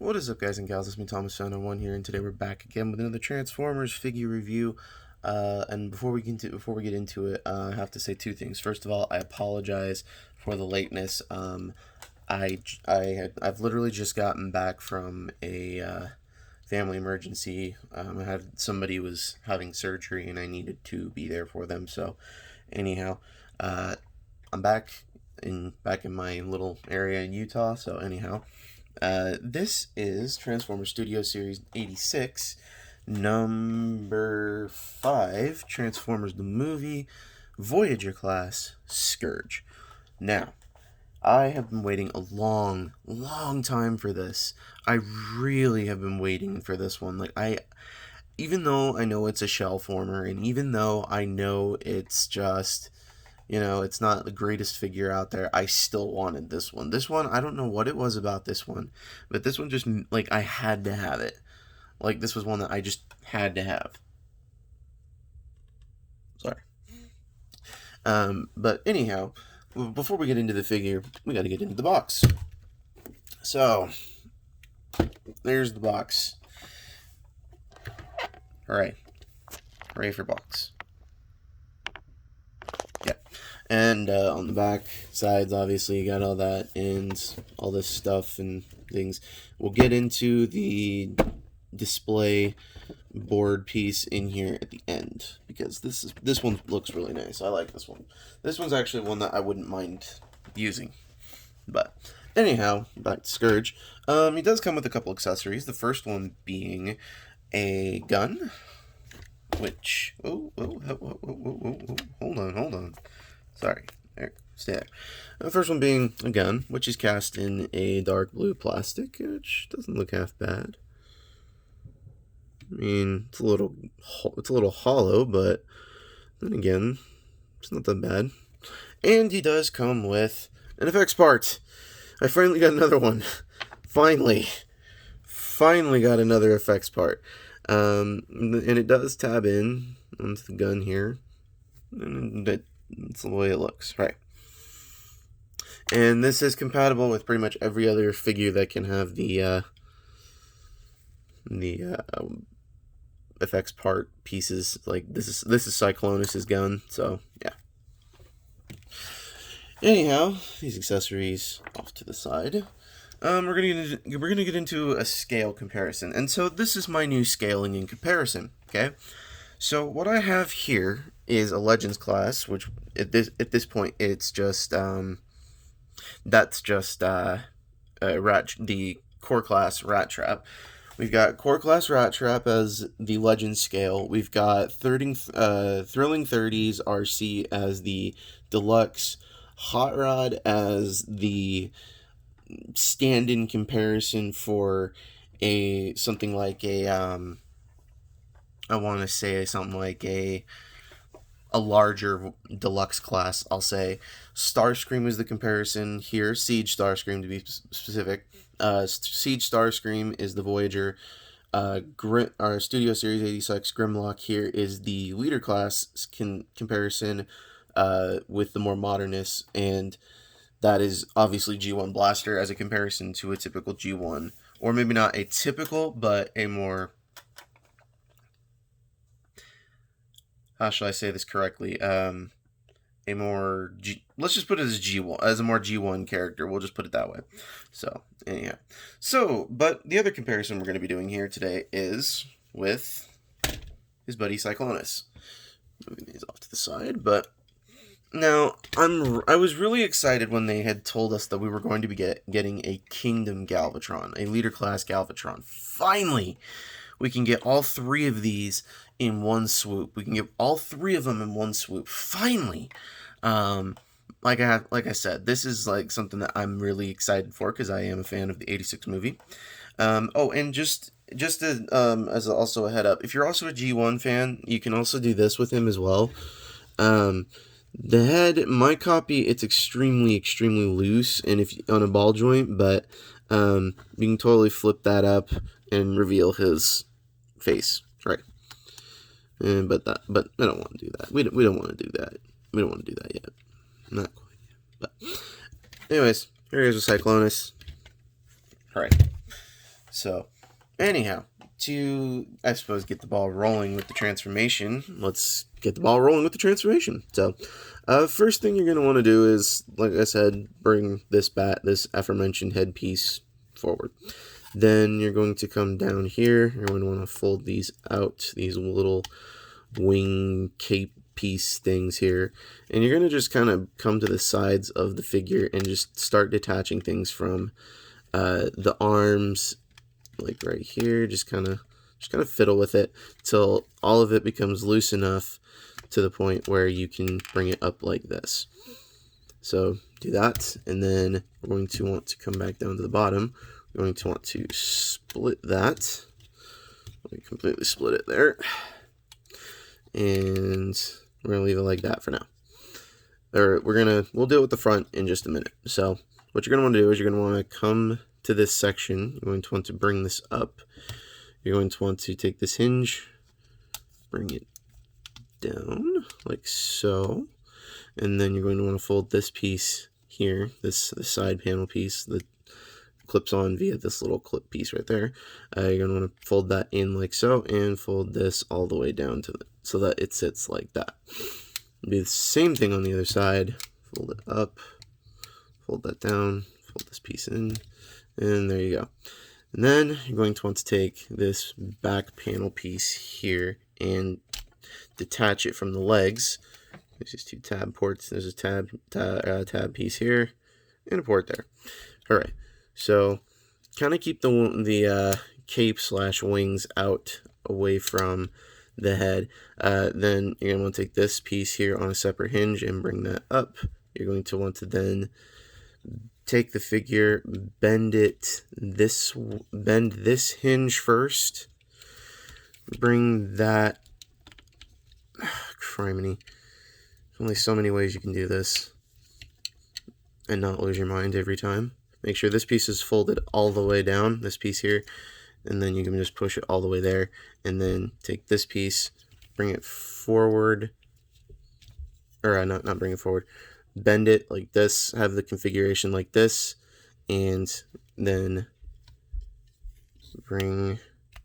What is up, guys and gals? It's me, Thomas One here, and today we're back again with another Transformers figure review. And before we get into it, I have to say two things. First of all, I apologize for the lateness. I've literally just gotten back from a family emergency. Somebody was having surgery, and I needed to be there for them. So, anyhow, I'm back in my little area in Utah. So anyhow. This is Transformers Studio Series 86, number 5, Transformers the Movie, Voyager Class, Scourge. Now, I have been waiting a long, long time for this. I really have been waiting for this one. Even though I know it's a shell former, and even though I know it's just... it's not the greatest figure out there. I still wanted this one. This one, I don't know what it was about this one, but this one just, I had to have it. This was one that I just had to have. Sorry. But anyhow, before we get into the figure, we got to get into the box. So, there's the box. Alright. Hooray for box. And on the back sides, obviously, you got all that and all this stuff and things. We'll get into the display board piece in here at the end, because this one looks really nice. I like this one. This one's actually one that I wouldn't mind using. But anyhow, back to Scourge. He does come with a couple accessories. The first one being a gun, which... hold on. Sorry, there, stay there. The first one being a gun, which is cast in a dark blue plastic, which doesn't look half bad. I mean, it's a little hollow, but then again, it's not that bad. And he does come with an effects part. I finally got another one. Finally got another effects part. And it does tab in onto the gun here, and that's the way it looks, right? And this is compatible with pretty much every other figure that can have the effects part pieces. Like this is Cyclonus's gun, so yeah. Anyhow, these accessories off to the side. We're gonna get into a scale comparison, and so this is my new scaling and comparison. Okay. So what I have here is a Legends class, which at this point it's just that's just the core class Rat Trap. We've got core class Rat Trap as the Legends scale. We've got Thrilling 30s RC as the deluxe, Hot Rod as the stand-in comparison for something like a I want to say something like a larger deluxe class, I'll say. Starscream is the comparison here. Siege Starscream, to be specific. Siege Starscream is the Voyager. Our Studio Series 86 Grimlock here is the leader class comparison with the more modernness, and that is obviously G1 Blaster as a comparison to a typical G1. Or maybe not a typical, but a more... how shall I say this correctly? Let's just put it as G1, as a more G1 character. We'll just put it that way. So, anyhow. But the other comparison we're going to be doing here today is with his buddy Cyclonus. Moving these off to the side, but now I was really excited when they had told us that we were going to be getting a Kingdom Galvatron, a leader class Galvatron. Finally, we can get all three of these in one swoop. We can get all three of them in one swoop. Finally, like I said, this is something that I'm really excited for because I am a fan of the '86 movie. And just as also a head up, if you're also a G1 fan, you can also do this with him as well. The head, my copy, it's extremely loose, and on a ball joint, but you can totally flip that up and reveal his face, right? But I don't want to do that. We don't want to do that. We don't want to do that yet. Not quite yet. But anyways, here is a Cyclonus. All right. So, anyhow, to, I suppose, get the ball rolling with the transformation, let's get the ball rolling with the transformation. So, first thing you're going to want to do is, like I said, bring this aforementioned headpiece forward. Then you're going to come down here. You're going to want to fold these out, these little wing cape piece things here. And you're going to just kind of come to the sides of the figure and just start detaching things from the arms, like right here. Just kind of fiddle with it till all of it becomes loose enough to the point where you can bring it up like this. So do that, and then we're going to want to come back down to the bottom. We're going to want to split that. Let me completely split it there. And we're going to leave it like that for now. Or we'll deal with the front in just a minute. So what you're going to want to do is you're going to want to come to this section. You're going to want to bring this up. You're going to want to take this hinge, bring it down like so. And then you're going to want to fold this piece here, this side panel piece that clips on via this little clip piece right there. You're going to want to fold that in like so, and fold this all the way down to so that it sits like that. Do the same thing on the other side. Fold it up, fold that down, fold this piece in, and there you go. And then you're going to want to take this back panel piece here and detach it from the legs. There's just two tab ports. There's a tab piece here and a port there. All right. So kind of keep the cape / wings out away from the head. Then you're going to want to take this piece here on a separate hinge and bring that up. You're going to want to then take the figure, bend this hinge first. Bring that. Criminy. There's only so many ways you can do this and not lose your mind every time. Make sure this piece is folded all the way down, this piece here, and then you can just push it all the way there, and then take this piece, bring it forward, or not bring it forward, bend it like this, have the configuration like this, and then bring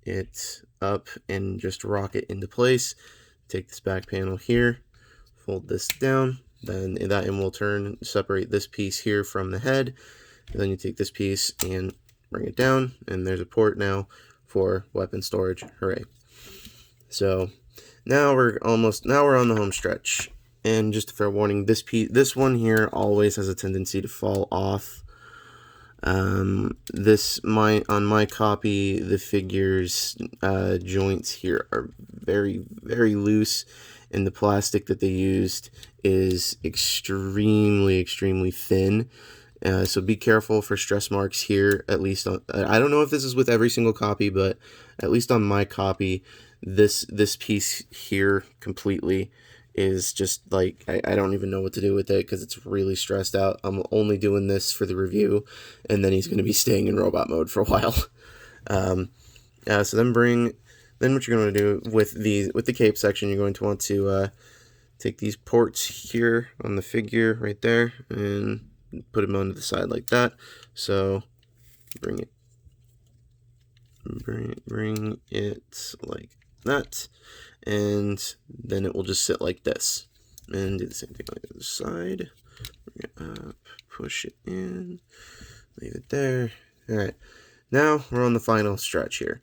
it up and just rock it into place. Take this back panel here, fold this down, then that end will turn, separate this piece here from the head. And then you take this piece and bring it down, and there's a port now for weapon storage. Hooray. So now we're on the home stretch. And just a fair warning, this one here always has a tendency to fall off. On my copy, the figure's joints here are very, very loose, and the plastic that they used is extremely, extremely thin. So be careful for stress marks here, at least on, I don't know if this is with every single copy, but at least on my copy, this piece here completely is just like, I don't even know what to do with it because it's really stressed out. I'm only doing this for the review, and then he's going to be staying in robot mode for a while. So then what you're going to do with the cape section, you're going to want to take these ports here on the figure right there and put them onto the side like that. So bring it like that, and then it will just sit like this. And do the same thing on the other side. Bring it up, push it in, leave it there. All right, now we're on the final stretch here.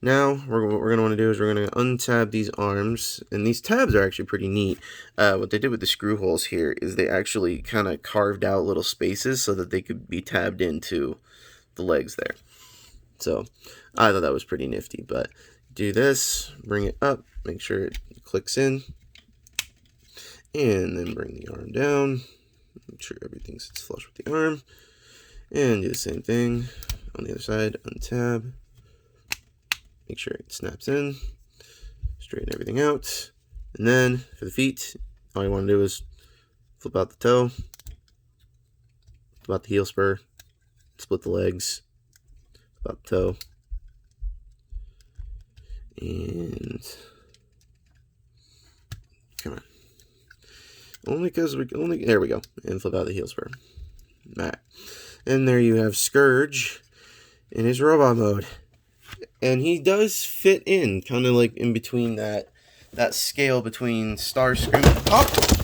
Now what we're going to want to do is we're going to untab these arms, and these tabs are actually pretty neat. What they did with the screw holes here is they actually kind of carved out little spaces so that they could be tabbed into the legs there. So I thought that was pretty nifty. But do this, bring it up, make sure it clicks in, and then bring the arm down, make sure everything sits flush with the arm, and do the same thing on the other side. Untab. Make sure it snaps in, straighten everything out, and then for the feet, all you want to do is flip out the toe, flip out the heel spur, split the legs, flip out the toe, and come on, there we go, and flip out the heel spur. All right, and there you have Scourge in his robot mode. And he does fit in, kind of like in between that scale between Starscream. Pop!